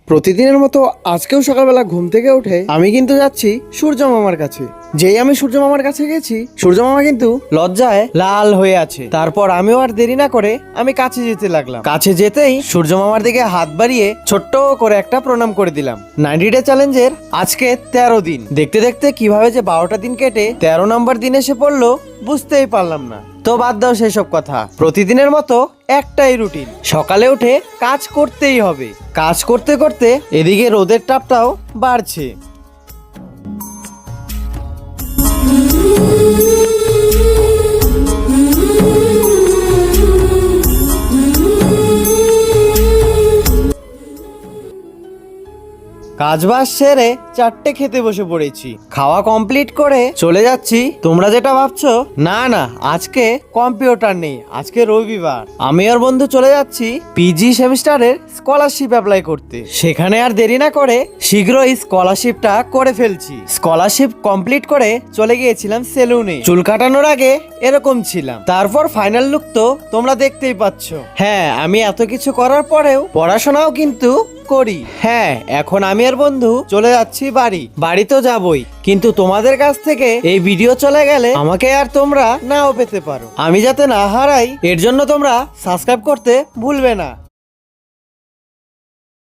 প্রতিদিনের মতো আজকেও সকালবেলা ঘুম থেকে উঠে আমি কিন্তু যাচ্ছি সূর্য মামার কাছে। যেই আমি সূর্য মামার কাছে গেছি, সূর্য মামা কিন্তু লজ্জায় লাল হয়ে আছে। তারপর আমিও আর দেরি না করে আমি কাছে যেতে লাগলাম। কাছে যেতেই সূর্য মামার দিকে হাত বাড়িয়ে ছোট্ট করে একটা প্রণাম করে দিলাম। 90 ডে চ্যালেঞ্জের আজকে 13 দিন। দেখতে দেখতে কিভাবে যে 12টা দিন কেটে 13 নম্বর দিন এসে পড়লো বুঝতেই পারলাম না। তো বাদ দাও সেসব কথা। প্রতিদিনের মতো একটাই রুটিন, সকালে উঠে কাজ করতেই হবে। কাজ করতে করতে এদিকে রোদের তাপটাও বাড়ছে। কাজবাজ সেরে 4টে খেতে বসে পড়েছি। খাওয়া কমপ্লিট করে চলে যাচ্ছি। তোমরা যেটা ভাবছো, না না আজকে কম্পিউটার নেই, আজকে রবিবার। আমি আর বন্ধু চলে যাচ্ছি পিজি সেমিস্টারের স্কলারশিপ অ্যাপ্লাই করতে। সেখানে আর দেরি না করে শীঘ্রই স্কলারশিপটা করে ফেলছি। স্কলারশিপ কমপ্লিট করে চলে গিয়েছিলাম সেলুনে। চুল কাটানোর আগে এরকম ছিলাম। তারপর ফাইনাল লুক তো তোমরা দেখতেই পাচ্ছ। হ্যাঁ, আমি এত কিছু করার পরেও পড়াশোনাও কিন্তু করি। হ্যাঁ, এখন আমি আর বন্ধু চলে যাচ্ছি বাড়ি তো যাবই, কিন্তু তোমাদের কাছ থেকে এই ভিডিও চলে গেলে আমাকে আর তোমরা নাও পেতে পারো। আমি যাতে না হারাই এর জন্য তোমরা সাবস্ক্রাইব করতে ভুলবে না।